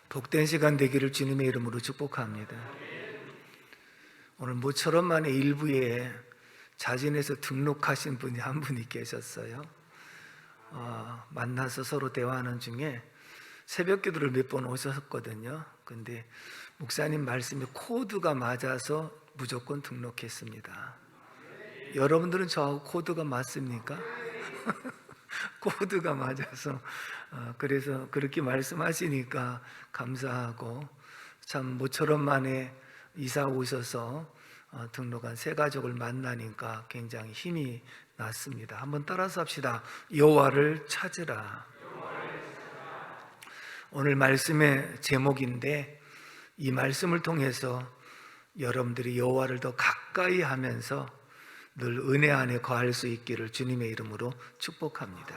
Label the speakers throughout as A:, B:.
A: 복된 시간 되기를 주님의 이름으로 축복합니다. 오늘 모처럼 만에 일부에 자진해서 등록하신 분이 한 분이 계셨어요. 만나서 서로 대화하는 중에 새벽 기도를 몇 번 오셨거든요. 근데 목사님 말씀에 코드가 맞아서 무조건 등록했습니다. 여러분들은 저하고 코드가 맞습니까? 코드가 맞아서 그래서 그렇게 말씀하시니까 감사하고, 참 모처럼 만에 이사 오셔서 등록한 새 가족을 만나니까 굉장히 힘이 났습니다. 한번 따라서 합시다. 여호와를 찾으라. 오늘 말씀의 제목인데, 이 말씀을 통해서 여러분들이 여호와를 더 가까이 하면서 늘 은혜 안에 거할 수 있기를 주님의 이름으로 축복합니다.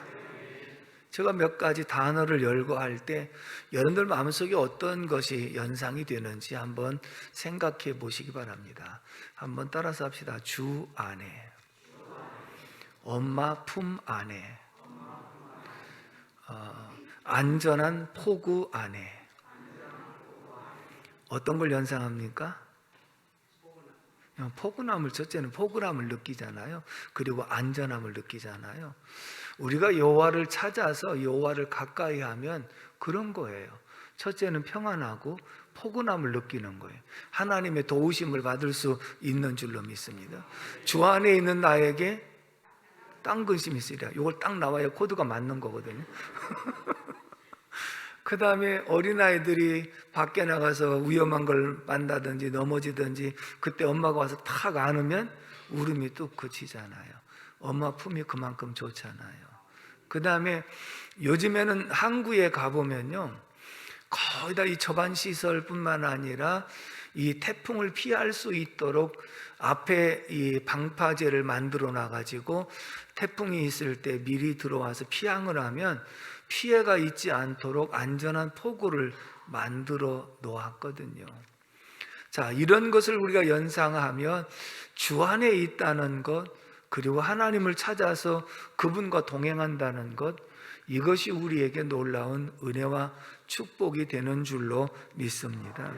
A: 제가 몇 가지 단어를 열고 할 때 여러분들 마음속에 어떤 것이 연상이 되는지 한번 생각해 보시기 바랍니다. 한번 따라서 합시다. 주 안에, 엄마 품 안에, 안전한 포구 안에. 어떤 걸 연상합니까? 포근함을, 첫째는 포근함을 느끼잖아요. 그리고 안전함을 느끼잖아요. 우리가 여호와를 찾아서 여호와를 가까이 하면 그런 거예요. 첫째는 평안하고 포근함을 느끼는 거예요. 하나님의 도우심을 받을 수 있는 줄로 믿습니다. 주 안에 있는 나에게 땅 근심이 있으리라. 이걸 딱 나와야 코드가 맞는 거거든요. 그 다음에 어린아이들이 밖에 나가서 위험한 걸 만나든지 넘어지든지 그때 엄마가 와서 탁 안으면 울음이 뚝 그치잖아요. 엄마 품이 그만큼 좋잖아요. 그 다음에 요즘에는 항구에 가보면요, 거의 다 이 저반시설뿐만 아니라 이 태풍을 피할 수 있도록 앞에 이 방파제를 만들어 놔가지고 태풍이 있을 때 미리 들어와서 피항을 하면 피해가 있지 않도록 안전한 포구를 만들어 놓았거든요. 자, 이런 것을 우리가 연상하면 주 안에 있다는 것, 그리고 하나님을 찾아서 그분과 동행한다는 것, 이것이 우리에게 놀라운 은혜와 축복이 되는 줄로 믿습니다.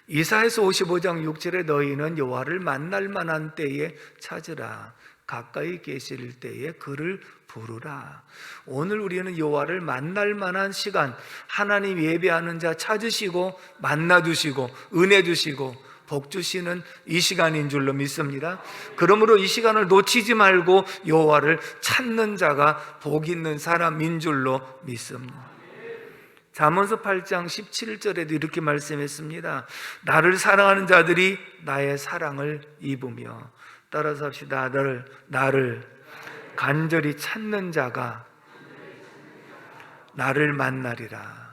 A: 이사야서 55장 6절에 너희는 여호와를 만날 만한 때에 찾으라. 가까이 계실 때에 그를 부르라. 오늘 우리는 여호와를 만날 만한 시간, 하나님 예배하는 자 찾으시고 만나 주시고 은혜 주시고 복 주시는 이 시간인 줄로 믿습니다. 그러므로 이 시간을 놓치지 말고 여호와를 찾는 자가 복 있는 사람인 줄로 믿습니다. 잠언서 8장 17절에도 이렇게 말씀했습니다. 나를 사랑하는 자들이 나의 사랑을 입으며, 따라서 합시다. 나를 간절히 찾는 자가 나를 만나리라.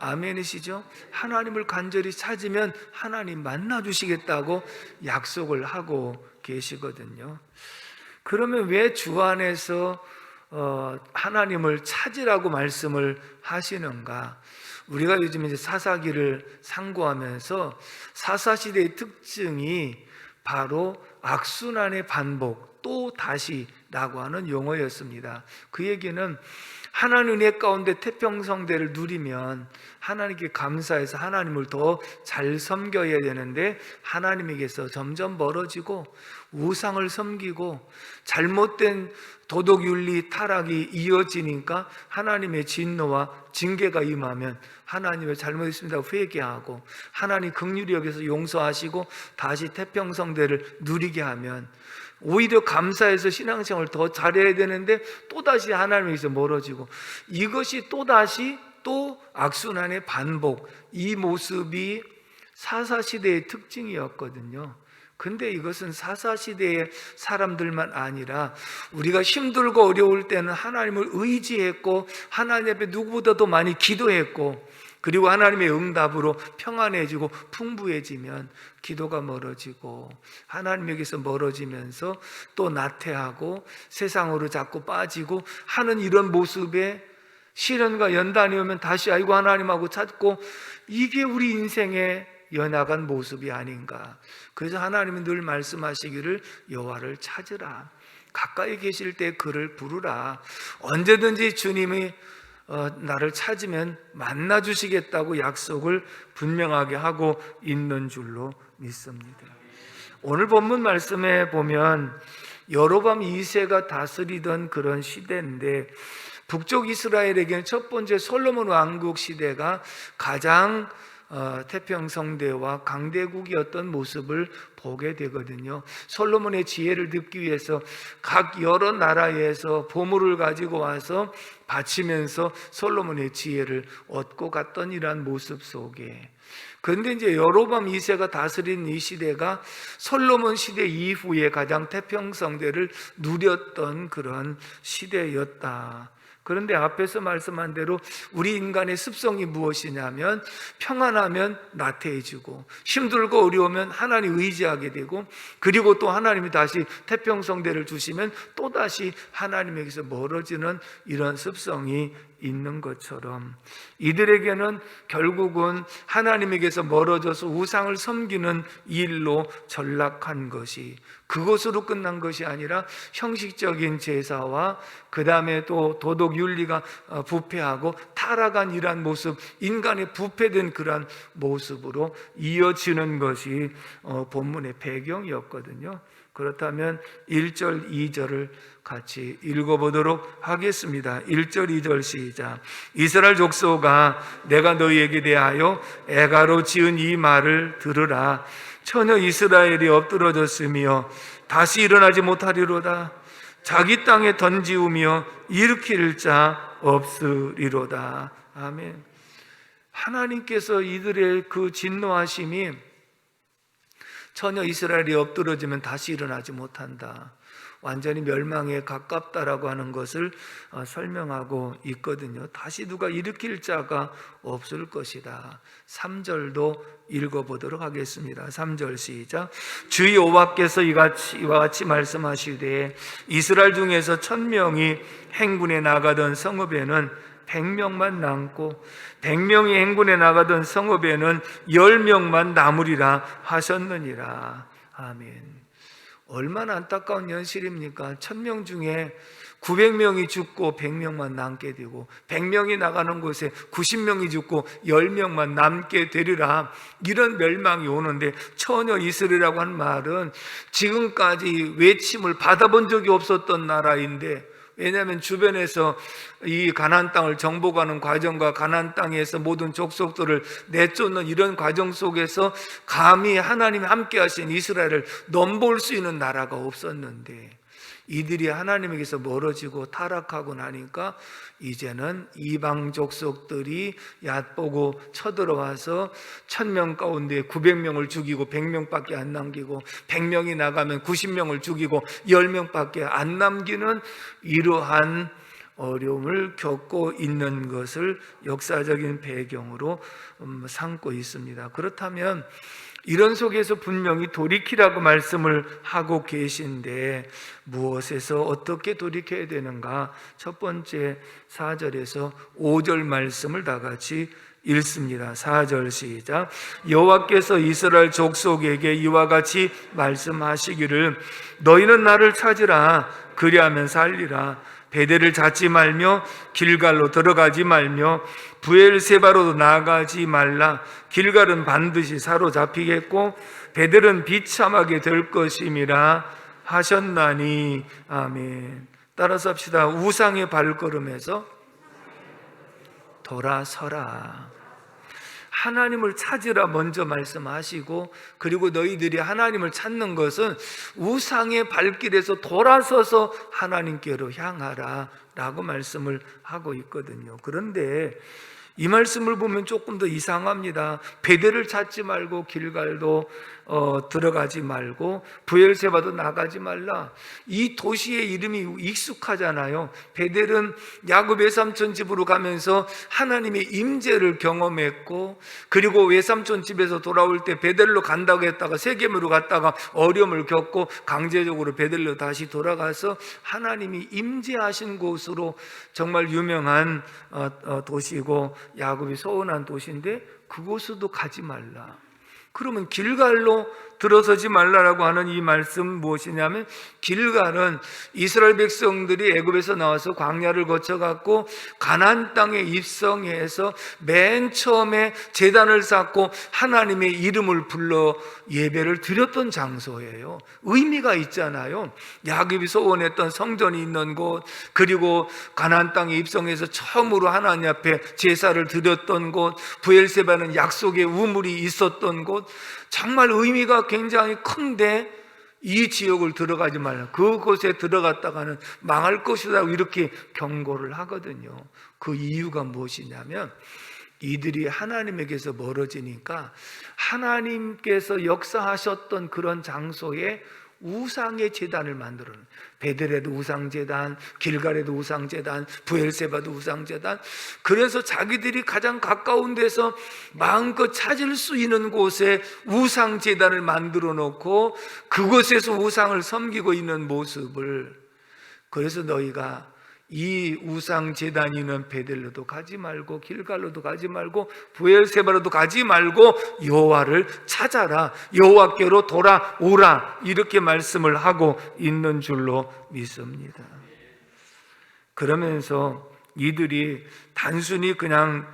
A: 아멘이시죠? 하나님을 간절히 찾으면 하나님 만나주시겠다고 약속을 하고 계시거든요. 그러면 왜 주 안에서 하나님을 찾으라고 말씀을 하시는가? 우리가 요즘 이제 사사기를 상고하면서 사사시대의 특징이 바로 악순환의 반복, 또 다시라고 하는 용어였습니다. 그 얘기는 하나님 은혜 가운데 태평성대를 누리면 하나님께 감사해서 하나님을 더 잘 섬겨야 되는데 하나님에게서 점점 멀어지고 우상을 섬기고 잘못된 도덕윤리 타락이 이어지니까 하나님의 진노와 징계가 임하면 하나님의 잘못했습니다 회개하고 하나님 긍휼히 여겨서 용서하시고 다시 태평성대를 누리게 하면 오히려 감사해서 신앙생활을 더 잘해야 되는데 또다시 하나님에게서 멀어지고, 이것이 또다시 또 악순환의 반복, 이 모습이 사사시대의 특징이었거든요. 근데 이것은 사사시대의 사람들만 아니라 우리가 힘들고 어려울 때는 하나님을 의지했고 하나님 앞에 누구보다도 많이 기도했고, 그리고 하나님의 응답으로 평안해지고 풍부해지면 기도가 멀어지고 하나님에게서 멀어지면서 또 나태하고 세상으로 자꾸 빠지고 하는 이런 모습에 시련과 연단이 오면 다시 아이고 하나님하고 찾고, 이게 우리 인생의 연약한 모습이 아닌가. 그래서 하나님은 늘 말씀하시기를 여호와를 찾으라. 가까이 계실 때 그를 부르라. 언제든지 주님이 나를 찾으면 만나 주시겠다고 약속을 분명하게 하고 있는 줄로 믿습니다. 오늘 본문 말씀에 보면 여로보암 2세가 다스리던 그런 시대인데, 북쪽 이스라엘에게는 첫 번째 솔로몬 왕국 시대가 가장 태평성대와 강대국이었던 모습을 보게 되거든요. 솔로몬의 지혜를 듣기 위해서 각 여러 나라에서 보물을 가지고 와서 바치면서 솔로몬의 지혜를 얻고 갔던 이러한 모습 속에, 그런데 이제 여로보암 2세가 다스린 이 시대가 솔로몬 시대 이후에 가장 태평성대를 누렸던 그런 시대였다. 그런데 앞에서 말씀한 대로 우리 인간의 습성이 무엇이냐면, 평안하면 나태해지고, 힘들고 어려우면 하나님 의지하게 되고, 그리고 또 하나님이 다시 태평성대를 주시면 또다시 하나님에게서 멀어지는 이런 습성이 있는 것처럼, 이들에게는 결국은 하나님에게서 멀어져서 우상을 섬기는 일로 전락한 것이, 그것으로 끝난 것이 아니라 형식적인 제사와 그 다음에 또 도덕 윤리가 부패하고 타락한 이러한 모습, 인간의 부패된 그러한 모습으로 이어지는 것이 본문의 배경이었거든요. 그렇다면 1절, 2절을 같이 읽어보도록 하겠습니다. 1절, 2절 시작. 이스라엘 족속아, 내가 너희에게 대하여 애가로 지은 이 말을 들으라. 처녀 이스라엘이 엎드러졌으며 다시 일어나지 못하리로다. 자기 땅에 던지우며 일으킬 자 없으리로다. 아멘. 하나님께서 이들의 그 진노하심이 처녀 이스라엘이 엎드러지면 다시 일어나지 못한다, 완전히 멸망에 가깝다라고 하는 것을 설명하고 있거든요. 다시 누가 일으킬 자가 없을 것이다. 3절도 읽어보도록 하겠습니다. 3절 시작. 주 여호와께서 이와 같이 말씀하시되, 이스라엘 중에서 1000명이 행군에 나가던 성읍에는 100명만 남고 100명이 행군에 나가던 성읍에는 10명만 남으리라 하셨느니라. 아멘. 얼마나 안타까운 현실입니까? 1000명 중에 900명이 죽고 100명만 남게 되고, 100명이 나가는 곳에 90명이 죽고 10명만 남게 되리라, 이런 멸망이 오는데, 처녀 이스라엘이라고 한 말은 지금까지 외침을 받아본 적이 없었던 나라인데, 왜냐하면 주변에서 이 가나안 땅을 정복하는 과정과 가나안 땅에서 모든 족속들을 내쫓는 이런 과정 속에서 감히 하나님이 함께 하신 이스라엘을 넘볼 수 있는 나라가 없었는데, 이들이 하나님에게서 멀어지고 타락하고 나니까 이제는 이방 족속들이 얕보고 쳐들어와서 1000명 가운데 900명을 죽이고 100명밖에 안 남기고, 100명이 나가면 90명을 죽이고 10명밖에 안 남기는 이러한 어려움을 겪고 있는 것을 역사적인 배경으로 삼고 있습니다. 그렇다면 이런 속에서 분명히 돌이키라고 말씀을 하고 계신데, 무엇에서 어떻게 돌이켜야 되는가? 첫 번째 4절에서 5절 말씀을 다 같이 읽습니다. 4절 시작. 여호와께서 이스라엘 족속에게 이와 같이 말씀하시기를, 너희는 나를 찾으라. 그리하면 살리라. 베델을 찾지 말며 길갈로 들어가지 말며 브엘세바로도 나아가지 말라. 길갈은 반드시 사로잡히겠고 베델은 비참하게 될 것임이라 하셨나니. 아멘. 따라서 합시다. 우상의 발걸음에서 돌아서라. 하나님을 찾으라 먼저 말씀하시고, 그리고 너희들이 하나님을 찾는 것은 우상의 발길에서 돌아서서 하나님께로 향하라 라고 말씀을 하고 있거든요. 그런데 이 말씀을 보면 조금 더 이상합니다. 베델을 찾지 말고 길갈도 들어가지 말고 브엘세바도 나가지 말라. 이 도시의 이름이 익숙하잖아요. 베델은 야곱 외삼촌 집으로 가면서 하나님의 임재를 경험했고, 그리고 외삼촌 집에서 돌아올 때 베델로 간다고 했다가 세겜으로 갔다가 어려움을 겪고 강제적으로 베델로 다시 돌아가서 하나님이 임재하신 곳으로 정말 유명한 도시고 야곱이 소원한 도시인데, 그곳으로 가지 말라. 그러면 길갈로 들어서지 말라라고 하는 이 말씀 무엇이냐면, 길갈은 이스라엘 백성들이 애굽에서 나와서 광야를 거쳐갖고 가나안 땅에 입성해서 맨 처음에 제단을 쌓고 하나님의 이름을 불러 예배를 드렸던 장소예요. 의미가 있잖아요. 야곱이 소원했던 성전이 있는 곳, 그리고 가나안 땅에 입성해서 처음으로 하나님 앞에 제사를 드렸던 곳, 브엘세바는 약속의 우물이 있었던 곳, 정말 의미가 굉장히 큰데 이 지역을 들어가지 말라, 그곳에 들어갔다가는 망할 것이다, 이렇게 경고를 하거든요. 그 이유가 무엇이냐면, 이들이 하나님에게서 멀어지니까 하나님께서 역사하셨던 그런 장소에 우상의 제단을 만들어요. 베델에도 우상제단, 길갈에도 우상제단, 브엘세바도 우상제단. 그래서 자기들이 가장 가까운 데서 마음껏 찾을 수 있는 곳에 우상제단을 만들어 놓고 그곳에서 우상을 섬기고 있는 모습을, 그래서 너희가 이 우상 제단이 있는 베델로도 가지 말고 길갈로도 가지 말고 브엘세바로도 가지 말고 여호와를 찾아라, 여호와께로 돌아오라, 이렇게 말씀을 하고 있는 줄로 믿습니다. 그러면서 이들이 단순히 그냥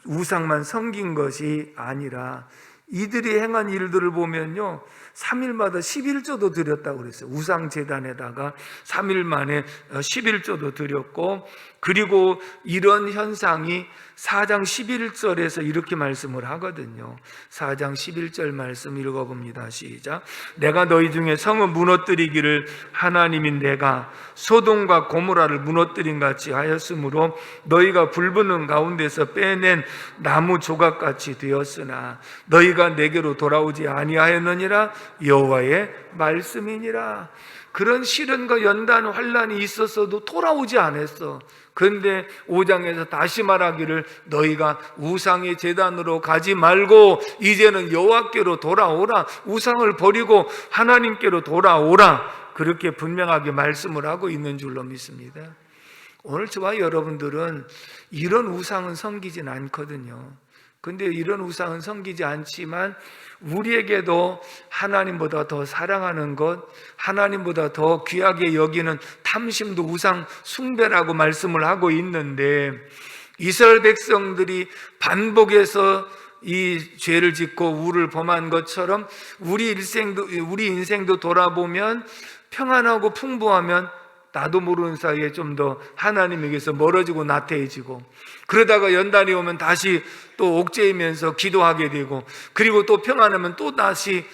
A: 우상만 섬긴 것이 아니라 이들이 행한 일들을 보면요, 3일마다 11조도 드렸다고 그랬어요. 우상제단에다가 3일 만에 11조도 드렸고, 그리고 이런 현상이 4장 11절에서 이렇게 말씀을 하거든요. 4장 11절 말씀 읽어봅니다. 시작. 내가 너희 중에 성을 무너뜨리기를 하나님인 내가 소돔과 고모라를 무너뜨린 같이 하였으므로 너희가 불붙는 가운데서 빼낸 나무 조각같이 되었으나 너희가 내게로 돌아오지 아니하였느니라, 여호와의 말씀이니라. 그런 시련과 연단 환난이 있었어도 돌아오지 않았어. 그런데 5장에서 다시 말하기를 너희가 우상의 제단으로 가지 말고 이제는 여호와께로 돌아오라, 우상을 버리고 하나님께로 돌아오라, 그렇게 분명하게 말씀을 하고 있는 줄로 믿습니다. 오늘 저와 여러분들은 이런 우상은 섬기진 않거든요. 근데 이런 우상은 섬기지 않지만 우리에게도 하나님보다 더 사랑하는 것, 하나님보다 더 귀하게 여기는 탐심도 우상 숭배라고 말씀을 하고 있는데, 이스라엘 백성들이 반복해서 이 죄를 짓고 우를 범한 것처럼 우리 인생도 돌아보면 평안하고 풍부하면 나도 모르는 사이에 좀 더 하나님에게서 멀어지고 나태해지고, 그러다가 연단이 오면 다시 또 옥죄이면서 기도하게 되고, 그리고 또 평안하면 또 다시,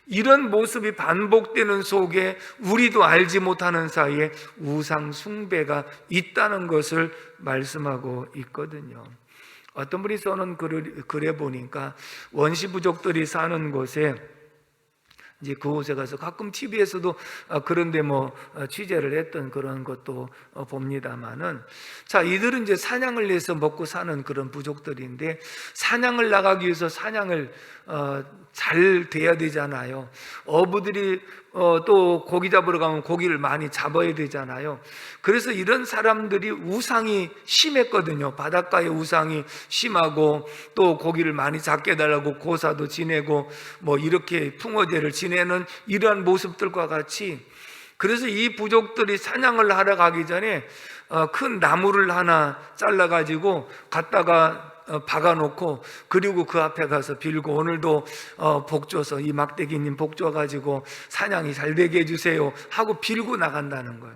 A: 이런 모습이 반복되는 속에 우리도 알지 못하는 사이에 우상 숭배가 있다는 것을 말씀하고 있거든요. 어떤 분이 써는 글에 보니까 원시 부족들이 사는 곳에, 이제 그곳에 가서 가끔 TV에서도 그런데 취재를 했던 그런 것도 봅니다만은, 자, 이들은 이제 사냥을 해서 먹고 사는 그런 부족들인데, 사냥을 나가기 위해서 사냥을 잘 돼야 되잖아요. 어부들이 또 고기 잡으러 가면 고기를 많이 잡아야 되잖아요. 그래서 이런 사람들이 우상이 심했거든요. 바닷가에 우상이 심하고, 또 고기를 많이 잡게 해달라고 고사도 지내고 이렇게 풍어제를 지내는 이러한 모습들과 같이, 그래서 이 부족들이 사냥을 하러 가기 전에 큰 나무를 하나 잘라가지고 갖다가 박아놓고, 그리고 그 앞에 가서 빌고, 오늘도 복 줘서 이 막대기님 복 줘가지고 사냥이 잘 되게 해주세요 하고 빌고 나간다는 거예요.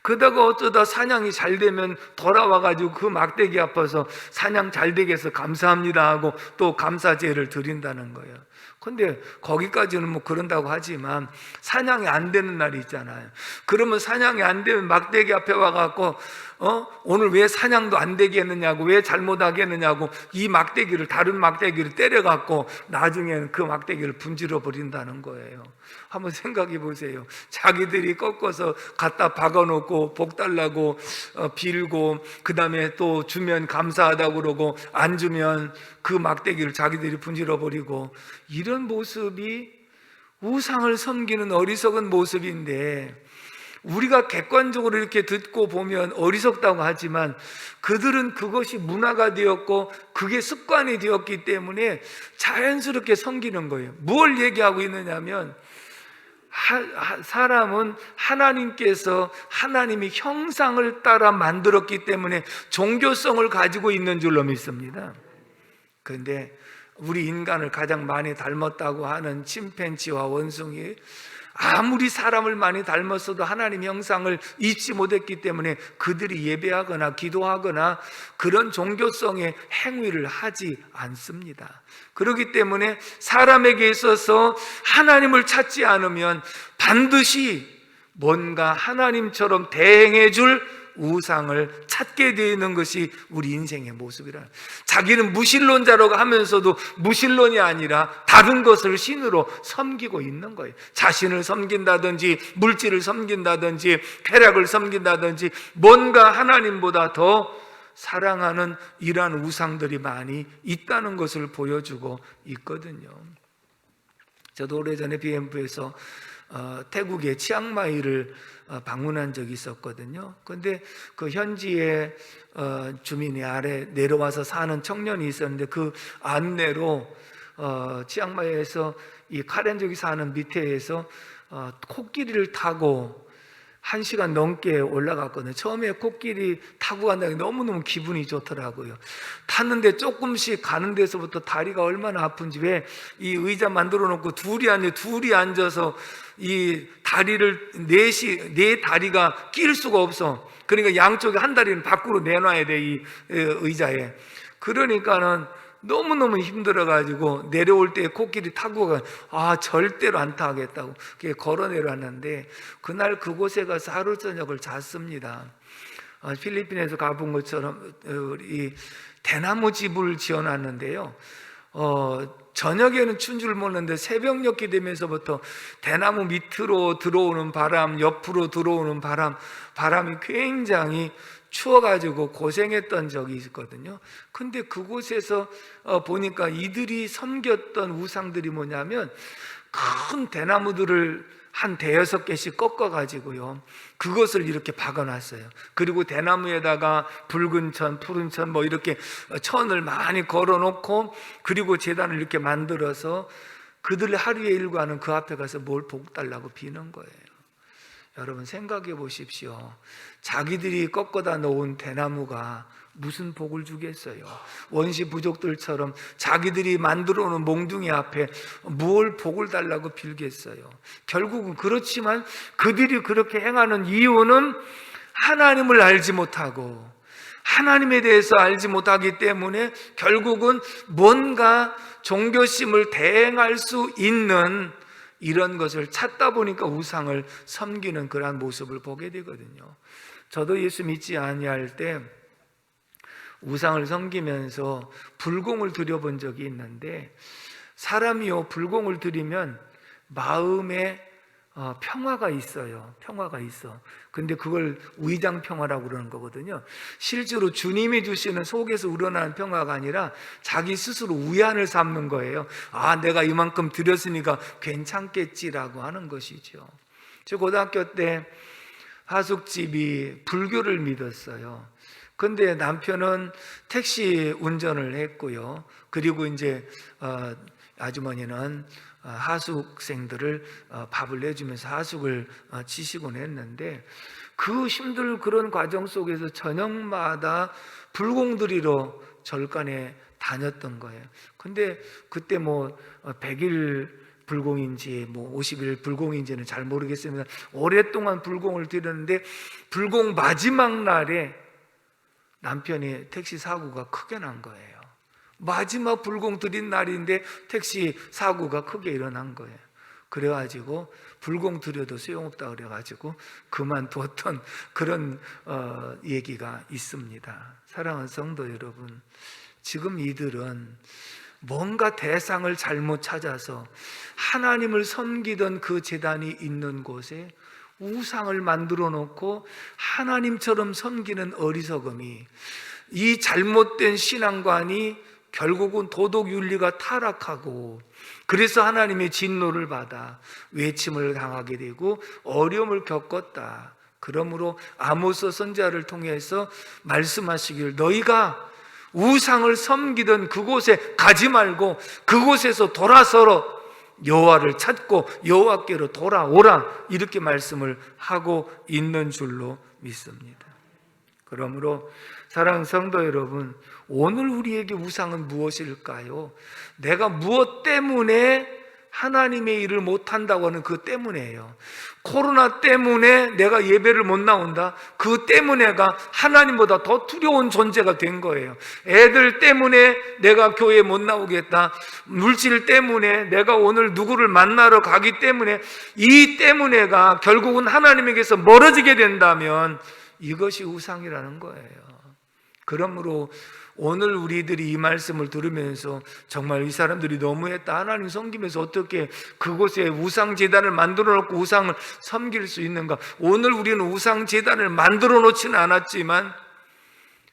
A: 그러다가 어쩌다 사냥이 잘 되면 돌아와가지고 그 막대기 앞에서 사냥 잘 되게 해서 감사합니다 하고 또 감사제를 드린다는 거예요. 근데 거기까지는 그런다고 하지만 사냥이 안 되는 날이 있잖아요. 그러면 사냥이 안 되면 막대기 앞에 와갖고 오늘 왜 사냥도 안 되게 했느냐고, 왜 잘못하게 했느냐고 이 막대기를, 다른 막대기를 때려갖고 나중에는 그 막대기를 분질러 버린다는 거예요. 한번 생각해 보세요. 자기들이 꺾어서 갖다 박아놓고 복 달라고 빌고, 그 다음에 또 주면 감사하다고 그러고 안 주면 그 막대기를 자기들이 분질러 버리고, 이런 모습이 우상을 섬기는 어리석은 모습인데, 우리가 객관적으로 이렇게 듣고 보면 어리석다고 하지만 그들은 그것이 문화가 되었고 그게 습관이 되었기 때문에 자연스럽게 섬기는 거예요. 뭘 얘기하고 있느냐면 사람은 하나님께서 하나님의 형상을 따라 만들었기 때문에 종교성을 가지고 있는 줄로 믿습니다. 그런데 우리 인간을 가장 많이 닮았다고 하는 침팬지와 원숭이, 아무리 사람을 많이 닮았어도 하나님 형상을 잊지 못했기 때문에 그들이 예배하거나 기도하거나 그런 종교성의 행위를 하지 않습니다. 그렇기 때문에 사람에게 있어서 하나님을 찾지 않으면 반드시 뭔가 하나님처럼 대행해 줄 우상을 찾게 되는 것이 우리 인생의 모습이라. 자기는 무신론자라고 하면서도 무신론이 아니라 다른 것을 신으로 섬기고 있는 거예요. 자신을 섬긴다든지 물질을 섬긴다든지 쾌락을 섬긴다든지 뭔가 하나님보다 더 사랑하는 이러한 우상들이 많이 있다는 것을 보여주고 있거든요. 저도 오래전에 BMF에서 태국의 치앙마이를 방문한 적이 있었거든요. 그런데 그 현지의 주민이 아래 내려와서 사는 청년이 있었는데 그 안내로 치앙마이에서 이 카렌족이 사는 밑에에서 코끼리를 타고 1시간 넘게 올라갔거든요. 처음에 코끼리 타고 간다는 게 너무너무 기분이 좋더라고요. 탔는데 조금씩 가는 데서부터 다리가 얼마나 아픈지, 왜 이 의자 만들어 놓고 둘이 앉아서 이 다리를 네 다리가 낄 수가 없어. 그러니까 양쪽에 한 다리는 밖으로 내놔야 돼, 이 의자에. 그러니까는 너무너무 힘들어가지고 내려올 때 코끼리 타고 절대로 안 타겠다고 걸어 내려왔는데, 그날 그곳에 가서 하루 저녁을 잤습니다. 필리핀에서 가본 것처럼 이 대나무 집을 지어놨는데요. 저녁에는 춘 줄 몰랐는데 새벽녘이 되면서부터 대나무 밑으로 들어오는 바람, 옆으로 들어오는 바람이 굉장히 추워가지고 고생했던 적이 있거든요. 근데 그곳에서 보니까 이들이 섬겼던 우상들이 뭐냐면 큰 대나무들을 한 5-6개씩 꺾어가지고요, 그것을 이렇게 박아놨어요. 그리고 대나무에다가 붉은 천, 푸른 천 뭐 이렇게 천을 많이 걸어놓고, 그리고 제단을 이렇게 만들어서 그들의 하루의 일과는 그 앞에 가서 뭘 복 달라고 비는 거예요. 여러분 생각해 보십시오. 자기들이 꺾어다 놓은 대나무가 무슨 복을 주겠어요? 원시 부족들처럼 자기들이 만들어 놓은 몽둥이 앞에 뭘 복을 달라고 빌겠어요? 결국은 그렇지만 그들이 그렇게 행하는 이유는 하나님을 알지 못하고 하나님에 대해서 알지 못하기 때문에 결국은 뭔가 종교심을 대행할 수 있는 이런 것을 찾다 보니까 우상을 섬기는 그러한 모습을 보게 되거든요. 저도 예수 믿지 아니할 때 우상을 섬기면서 불공을 드려본 적이 있는데, 사람이요 불공을 드리면 마음에 평화가 있어요. 평화가 있어. 근데 그걸 위장 평화라고 그러는 거거든요. 실제로 주님이 주시는 속에서 우러나는 평화가 아니라 자기 스스로 위안을 삼는 거예요. 내가 이만큼 드렸으니까 괜찮겠지라고 하는 것이죠. 저 고등학교 때 하숙집이 불교를 믿었어요. 근데 남편은 택시 운전을 했고요. 그리고 이제 아주머니는 하숙생들을 밥을 내주면서 하숙을 치시곤 했는데, 그 힘든 그런 과정 속에서 저녁마다 불공드리러 절간에 다녔던 거예요. 근데 그때 100일 불공인지 50일 불공인지는 잘 모르겠습니다. 오랫동안 불공을 드렸는데 불공 마지막 날에 남편이 택시 사고가 크게 난 거예요. 마지막 불공 드린 날인데 택시 사고가 크게 일어난 거예요. 그래가지고 불공 드려도 소용없다 그래가지고 그만두었던 그런 얘기가 있습니다. 사랑하는 성도 여러분, 지금 이들은 뭔가 대상을 잘못 찾아서 하나님을 섬기던 그 제단이 있는 곳에 우상을 만들어 놓고 하나님처럼 섬기는 어리석음이, 이 잘못된 신앙관이 결국은 도덕윤리가 타락하고, 그래서 하나님의 진노를 받아 외침을 당하게 되고 어려움을 겪었다. 그러므로 아모스 선지자를 통해서 말씀하시길, 너희가 우상을 섬기던 그곳에 가지 말고 그곳에서 돌아서러 여호와를 찾고 여호와께로 돌아오라, 이렇게 말씀을 하고 있는 줄로 믿습니다. 그러므로 사랑하는 성도 여러분, 오늘 우리에게 우상은 무엇일까요? 내가 무엇 때문에 하나님의 일을 못한다고 하는 그 때문에요. 코로나 때문에 내가 예배를 못 나온다, 그 때문에가 하나님보다 더 두려운 존재가 된 거예요. 애들 때문에 내가 교회에 못 나오겠다, 물질 때문에 내가 오늘 누구를 만나러 가기 때문에, 이 때문에가 결국은 하나님에게서 멀어지게 된다면 이것이 우상이라는 거예요. 그러므로 오늘 우리들이 이 말씀을 들으면서 정말 이 사람들이 너무했다, 하나님 섬기면서 어떻게 그곳에 우상제단을 만들어 놓고 우상을 섬길 수 있는가. 오늘 우리는 우상제단을 만들어 놓지는 않았지만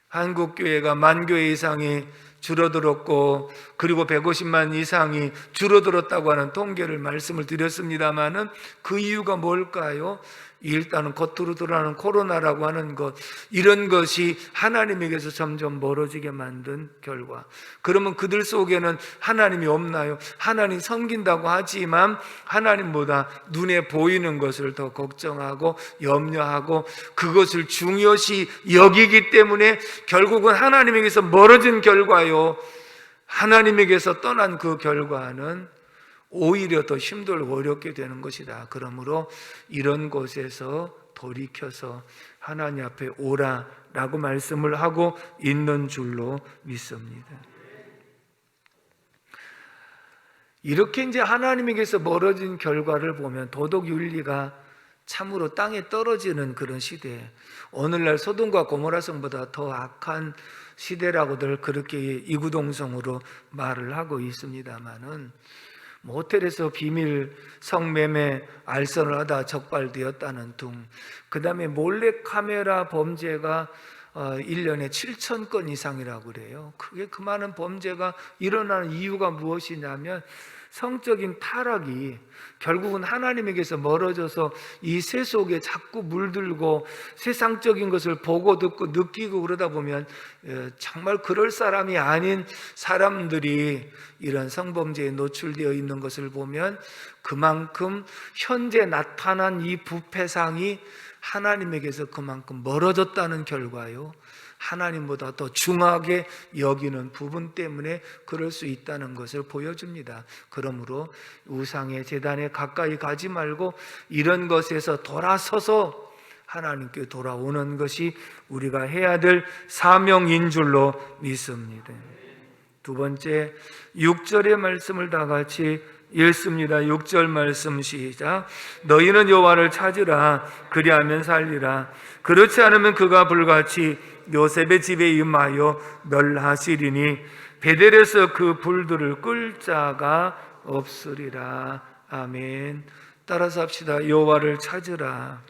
A: 한국교회가 10,000교회 이상이 줄어들었고, 그리고 150만 이상이 줄어들었다고 하는 통계를 말씀을 드렸습니다마는 그 이유가 뭘까요? 일단은 겉으로 드러나는 코로나라고 하는 것, 이런 것이 하나님에게서 점점 멀어지게 만든 결과. 그러면 그들 속에는 하나님이 없나요? 하나님 섬긴다고 하지만 하나님보다 눈에 보이는 것을 더 걱정하고 염려하고 그것을 중요시 여기기 때문에 결국은 하나님에게서 멀어진 결과요, 하나님에게서 떠난 그 결과는 오히려 더 힘들고 어렵게 되는 것이다. 그러므로 이런 곳에서 돌이켜서 하나님 앞에 오라라고 말씀을 하고 있는 줄로 믿습니다. 이렇게 이제 하나님에게서 멀어진 결과를 보면 도덕윤리가 참으로 땅에 떨어지는 그런 시대, 오늘날 소돔과 고모라 성보다 더 악한 시대라고들 그렇게 이구동성으로 말을 하고 있습니다마는, 호텔에서 비밀 성매매 알선을 하다 적발되었다는 등, 그 다음에 몰래카메라 범죄가 1년에 7,000건 이상이라고 그래요. 그게 그 많은 범죄가 일어나는 이유가 무엇이냐면 성적인 타락이 결국은 하나님에게서 멀어져서 이 세속에 자꾸 물들고 세상적인 것을 보고 듣고 느끼고 그러다 보면 정말 그럴 사람이 아닌 사람들이 이런 성범죄에 노출되어 있는 것을 보면 그만큼 현재 나타난 이 부패상이 하나님에게서 그만큼 멀어졌다는 결과요, 하나님보다 더 중하게 여기는 부분 때문에 그럴 수 있다는 것을 보여줍니다. 그러므로 우상의 제단에 가까이 가지 말고 이런 것에서 돌아서서 하나님께 돌아오는 것이 우리가 해야 될 사명인 줄로 믿습니다. 두 번째, 6절의 말씀을 다 같이 읽습니다. 6절 말씀 시작. 너희는 여호와를 찾으라, 그리하면 살리라. 그렇지 않으면 그가 불같이 요셉의 집에 임하여 멸하시리니 베델에서 그 불들을 끌 자가 없으리라. 아멘. 따라서 합시다. 여호와를 찾으라,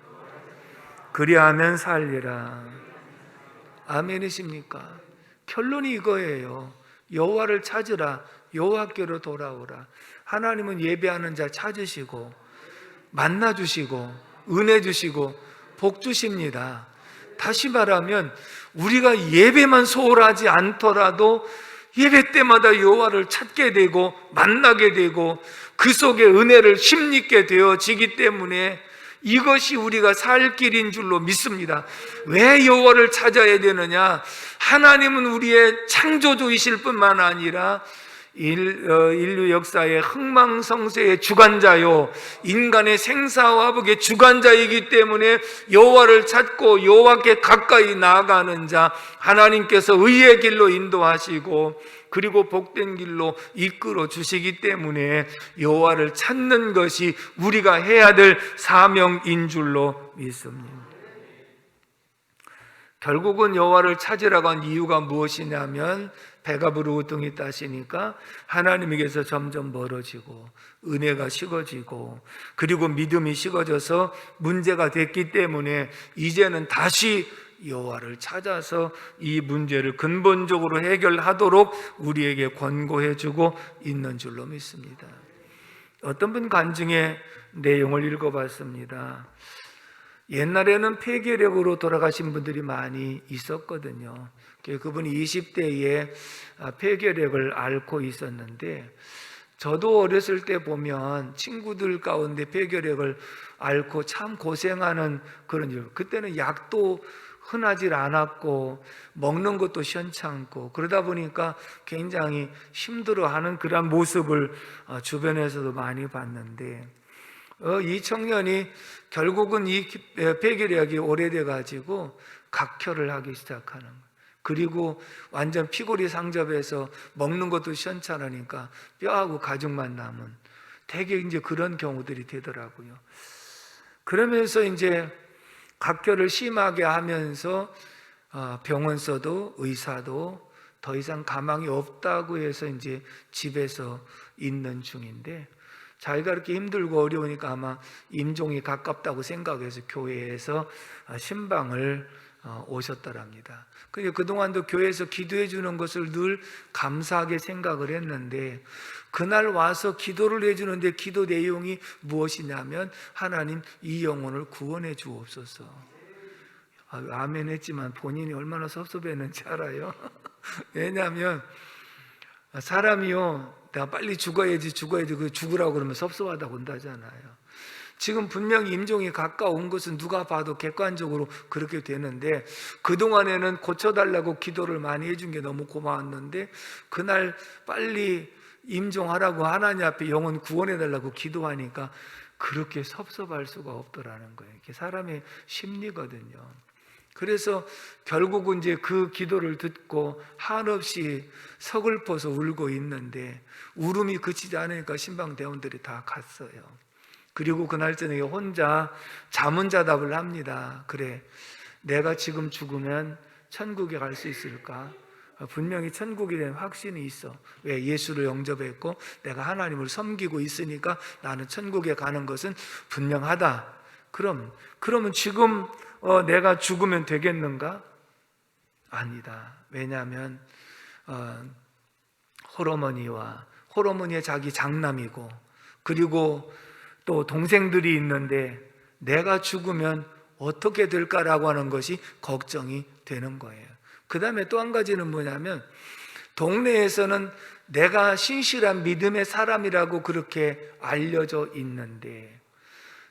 A: 그리하면 살리라. 아멘이십니까? 결론이 이거예요. 여호와를 찾으라, 여호와께로 돌아오라. 하나님은 예배하는 자 찾으시고 만나주시고 은혜 주시고 복 주십니다. 다시 말하면 우리가 예배만 소홀하지 않더라도 예배 때마다 여호와를 찾게 되고 만나게 되고 그 속에 은혜를 힘입게 되어지기 때문에 이것이 우리가 살 길인 줄로 믿습니다. 왜 여호와를 찾아야 되느냐? 하나님은 우리의 창조주이실 뿐만 아니라 인류 역사의 흥망성쇠의 주관자요, 인간의 생사화복의 주관자이기 때문에 여호와를 찾고 여호와께 가까이 나아가는 자, 하나님께서 의의 길로 인도하시고 그리고 복된 길로 이끌어 주시기 때문에 여호와를 찾는 것이 우리가 해야 될 사명인 줄로 믿습니다. 결국은 여호와를 찾으라고 한 이유가 무엇이냐면 배가 부르고 등이 따시니까 하나님에게서 점점 멀어지고 은혜가 식어지고 그리고 믿음이 식어져서 문제가 됐기 때문에 이제는 다시 여호와를 찾아서 이 문제를 근본적으로 해결하도록 우리에게 권고해 주고 있는 줄로 믿습니다. 어떤 분 간증의 내용을 읽어봤습니다. 옛날에는 폐결핵으로 돌아가신 분들이 많이 있었거든요. 그분이 20대에 폐결핵을 앓고 있었는데, 저도 어렸을 때 보면 친구들 가운데 폐결핵을 앓고 참 고생하는 그런 일, 그때는 약도 흔하질 않았고 먹는 것도 시원찮고 그러다 보니까 굉장히 힘들어하는 그런 모습을 주변에서도 많이 봤는데, 이 청년이 결국은 이 폐결핵이 오래돼 가지고 각혈을 하기 시작하는 거예요. 그리고 완전 피골이 상접해서 먹는 것도 시원찮으니까 뼈하고 가죽만 남은, 되게 이제 그런 경우들이 되더라고요. 그러면서 이제 각혈을 심하게 하면서 병원서도 의사도 더 이상 가망이 없다고 해서 이제 집에서 있는 중인데, 자기가 이렇게 힘들고 어려우니까 아마 임종이 가깝다고 생각해서 교회에서 신방을 오셨더랍니다. 근데 그동안도 교회에서 기도해 주는 것을 늘 감사하게 생각을 했는데, 그날 와서 기도를 해주는데 기도 내용이 무엇이냐면, 하나님 이 영혼을 구원해 주옵소서. 아멘 했지만 본인이 얼마나 섭섭했는지 알아요? 왜냐하면 사람이요, 내가 빨리 죽어야지 그 죽으라고 그러면 섭섭하다고 한다잖아요. 지금 분명히 임종이 가까운 것은 누가 봐도 객관적으로 그렇게 되는데, 그동안에는 고쳐달라고 기도를 많이 해준 게 너무 고마웠는데, 그날 빨리 임종하라고 하나님 앞에 영혼 구원해달라고 기도하니까 그렇게 섭섭할 수가 없더라는 거예요. 이게 사람의 심리거든요. 그래서 결국은 이제 그 기도를 듣고 한없이 서글퍼서 울고 있는데, 울음이 그치지 않으니까 신방대원들이 다 갔어요. 그리고 그날 저녁에 혼자 자문자답을 합니다. 그래, 내가 지금 죽으면 천국에 갈 수 있을까? 분명히 천국에 대한 확신이 있어. 왜? 예수를 영접했고 내가 하나님을 섬기고 있으니까 나는 천국에 가는 것은 분명하다. 그러면 지금 내가 죽으면 되겠는가? 아니다. 왜냐하면 홀어머니의 자기 장남이고, 그리고 또 동생들이 있는데 내가 죽으면 어떻게 될까라고 하는 것이 걱정이 되는 거예요. 그 다음에 또 한 가지는 뭐냐면, 동네에서는 내가 신실한 믿음의 사람이라고 그렇게 알려져 있는데,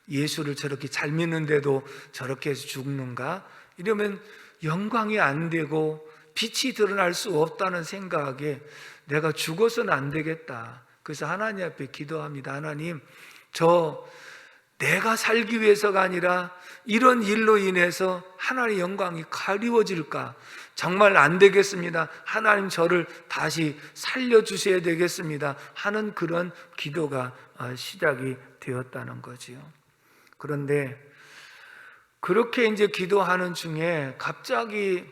A: 예수를 저렇게 잘 믿는데도 저렇게 해서 죽는가? 이러면 영광이 안 되고 빛이 드러날 수 없다는 생각에 내가 죽어서는 안 되겠다. 그래서 하나님 앞에 기도합니다. 하나님, 내가 살기 위해서가 아니라 이런 일로 인해서 하나님의 영광이 가리워질까? 정말 안 되겠습니다. 하나님 저를 다시 살려주셔야 되겠습니다 하는 그런 기도가 시작이 되었다는 거지요. 그런데 그렇게 이제 기도하는 중에 갑자기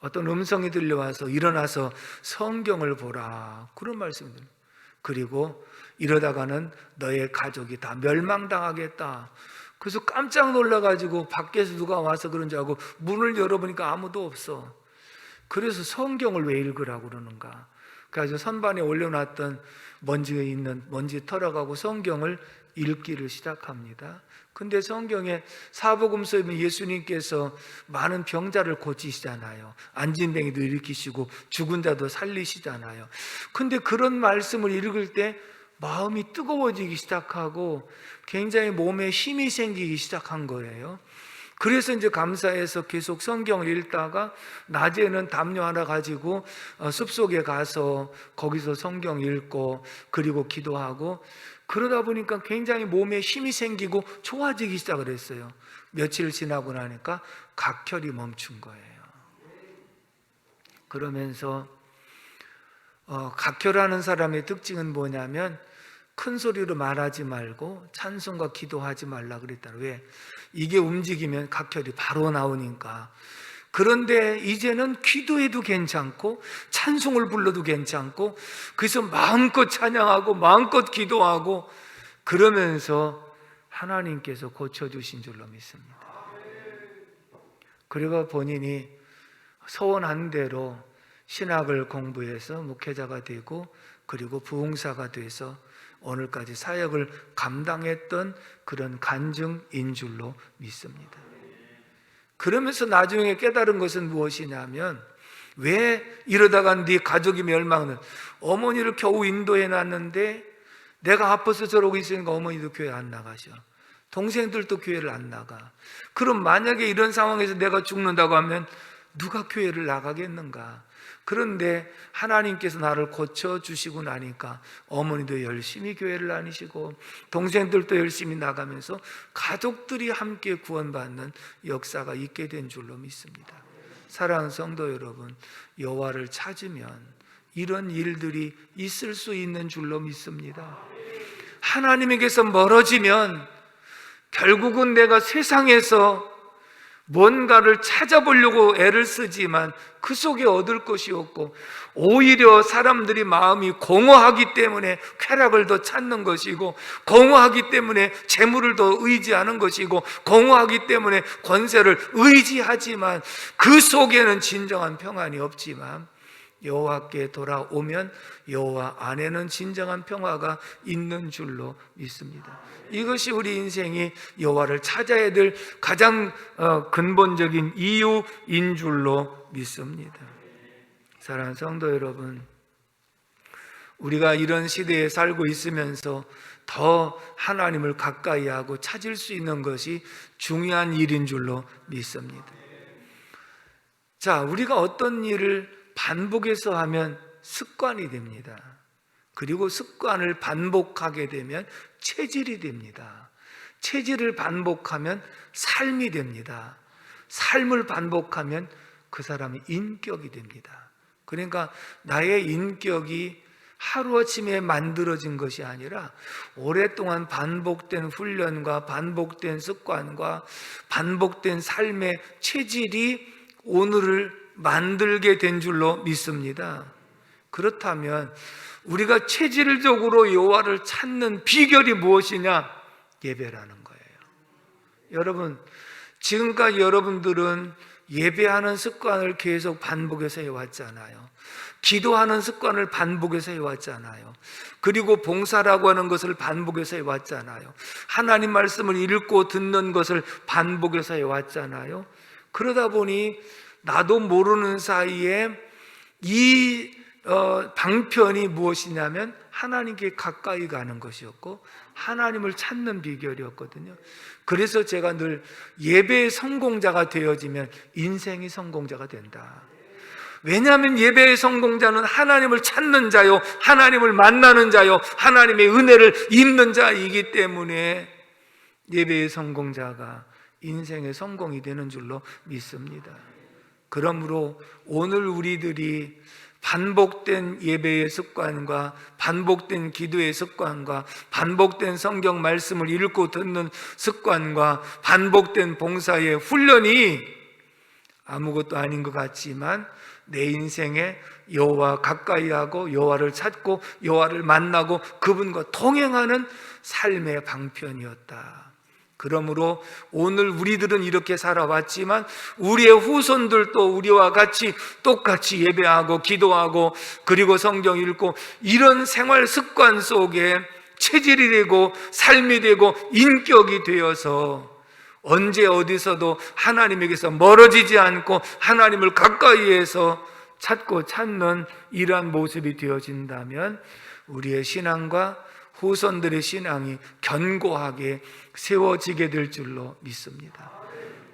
A: 어떤 음성이 들려와서 일어나서 성경을 보라, 그런 말씀을 드립니다. 그리고 이러다가는 너의 가족이 다 멸망당하겠다. 그래서 깜짝 놀라가지고 밖에서 누가 와서 그런 줄 알고 문을 열어보니까 아무도 없어. 그래서 성경을 왜 읽으라고 그러는가? 그래서 선반에 올려놨던 먼지 털어가고 성경을 읽기를 시작합니다. 근데 성경에 사복음서에 보면 예수님께서 많은 병자를 고치시잖아요. 안진뱅이도 일으키시고 죽은 자도 살리시잖아요. 근데 그런 말씀을 읽을 때 마음이 뜨거워지기 시작하고 굉장히 몸에 힘이 생기기 시작한 거예요. 그래서 이제 감사해서 계속 성경을 읽다가 낮에는 담요 하나 가지고 숲속에 가서 거기서 성경 읽고 그리고 기도하고, 그러다 보니까 굉장히 몸에 힘이 생기고 좋아지기 시작을 했어요. 며칠 지나고 나니까 각혈이 멈춘 거예요. 그러면서 각혈하는 사람의 특징은 뭐냐면, 큰 소리로 말하지 말고 찬송과 기도하지 말라 그랬다. 왜? 이게 움직이면 각혈이 바로 나오니까. 그런데 이제는 기도해도 괜찮고 찬송을 불러도 괜찮고, 그래서 마음껏 찬양하고 마음껏 기도하고 그러면서 하나님께서 고쳐주신 줄로 믿습니다. 그리고 본인이 소원한 대로 신학을 공부해서 목회자가 되고 그리고 부흥사가 돼서 오늘까지 사역을 감당했던 그런 간증인 줄로 믿습니다. 그러면서 나중에 깨달은 것은 무엇이냐면, 왜 이러다가 네 가족이 멸망하는, 어머니를 겨우 인도해 놨는데 내가 아파서 저러고 있으니까 어머니도 교회 안 나가셔, 동생들도 교회를 안 나가. 그럼 만약에 이런 상황에서 내가 죽는다고 하면 누가 교회를 나가겠는가? 그런데 하나님께서 나를 고쳐주시고 나니까 어머니도 열심히 교회를 다니시고 동생들도 열심히 나가면서 가족들이 함께 구원받는 역사가 있게 된 줄로 믿습니다. 사랑하는 성도 여러분, 여호와를 찾으면 이런 일들이 있을 수 있는 줄로 믿습니다. 하나님에게서 멀어지면 결국은 내가 세상에서 뭔가를 찾아보려고 애를 쓰지만 그 속에 얻을 것이 없고, 오히려 사람들이 마음이 공허하기 때문에 쾌락을 더 찾는 것이고, 공허하기 때문에 재물을 더 의지하는 것이고, 공허하기 때문에 권세를 의지하지만 그 속에는 진정한 평안이 없지만 여호와께 돌아오면 여호와 안에는 진정한 평화가 있는 줄로 믿습니다. 이것이 우리 인생이 여호와를 찾아야 될 가장 근본적인 이유인 줄로 믿습니다. 사랑하는 성도 여러분, 우리가 이런 시대에 살고 있으면서 더 하나님을 가까이 하고 찾을 수 있는 것이 중요한 일인 줄로 믿습니다. 자, 우리가 어떤 일을 반복해서 하면 습관이 됩니다. 그리고 습관을 반복하게 되면 체질이 됩니다. 체질을 반복하면 삶이 됩니다. 삶을 반복하면 그 사람이 인격이 됩니다. 그러니까 나의 인격이 하루아침에 만들어진 것이 아니라 오랫동안 반복된 훈련과 반복된 습관과 반복된 삶의 체질이 오늘을 만들게 된 줄로 믿습니다. 그렇다면 우리가 체질적으로 여호와를 찾는 비결이 무엇이냐? 예배라는 거예요. 여러분, 지금까지 여러분들은 예배하는 습관을 계속 반복해서 해왔잖아요. 기도하는 습관을 반복해서 해왔잖아요. 그리고 봉사라고 하는 것을 반복해서 해왔잖아요. 하나님 말씀을 읽고 듣는 것을 반복해서 해왔잖아요. 그러다 보니 나도 모르는 사이에 이 방편이 무엇이냐면 하나님께 가까이 가는 것이었고 하나님을 찾는 비결이었거든요. 그래서 제가 늘 예배의 성공자가 되어지면 인생이 성공자가 된다. 왜냐하면 예배의 성공자는 하나님을 찾는 자요, 하나님을 만나는 자요, 하나님의 은혜를 입는 자이기 때문에 예배의 성공자가 인생의 성공이 되는 줄로 믿습니다. 그러므로 오늘 우리들이 반복된 예배의 습관과 반복된 기도의 습관과 반복된 성경 말씀을 읽고 듣는 습관과 반복된 봉사의 훈련이 아무것도 아닌 것 같지만 내 인생에 여호와 가까이 하고 여호와를 찾고 여호와를 만나고 그분과 동행하는 삶의 방편이었다. 그러므로 오늘 우리들은 이렇게 살아왔지만 우리의 후손들도 우리와 같이 똑같이 예배하고 기도하고 그리고 성경 읽고 이런 생활 습관 속에 체질이 되고 삶이 되고 인격이 되어서 언제 어디서도 하나님에게서 멀어지지 않고 하나님을 가까이에서 찾고 찾는 이러한 모습이 되어진다면 우리의 신앙과 후손들의 신앙이 견고하게 세워지게 될 줄로 믿습니다.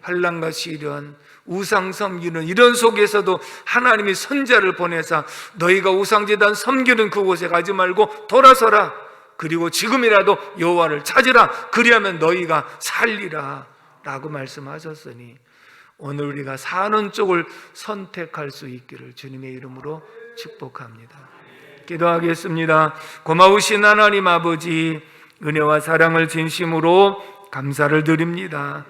A: 환난과 시련, 우상 섬기는 이런 속에서도 하나님이 선자를 보내사 너희가 우상제단 섬기는 그곳에 가지 말고 돌아서라. 그리고 지금이라도 여호와를 찾으라. 그리하면 너희가 살리라 라고 말씀하셨으니 오늘 우리가 사는 쪽을 선택할 수 있기를 주님의 이름으로 축복합니다. 기도하겠습니다. 고마우신 하나님 아버지, 은혜와 사랑을 진심으로 감사를 드립니다.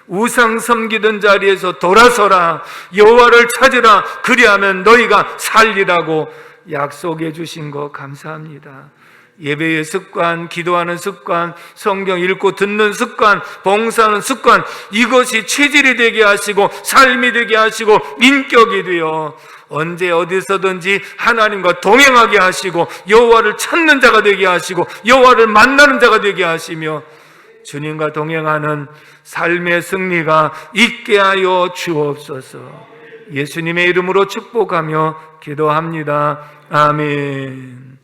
A: 우상 섬기던 자리에서 돌아서라, 여호와를 찾으라, 그리하면 너희가 살리라고 약속해 주신 거 감사합니다. 예배의 습관, 기도하는 습관, 성경 읽고 듣는 습관, 봉사하는 습관, 이것이 체질이 되게 하시고 삶이 되게 하시고 인격이 되어 언제 어디서든지 하나님과 동행하게 하시고 여호와를 찾는 자가 되게 하시고 여호와를 만나는 자가 되게 하시며 주님과 동행하는 삶의 승리가 있게 하여 주옵소서. 예수님의 이름으로 축복하며 기도합니다. 아멘.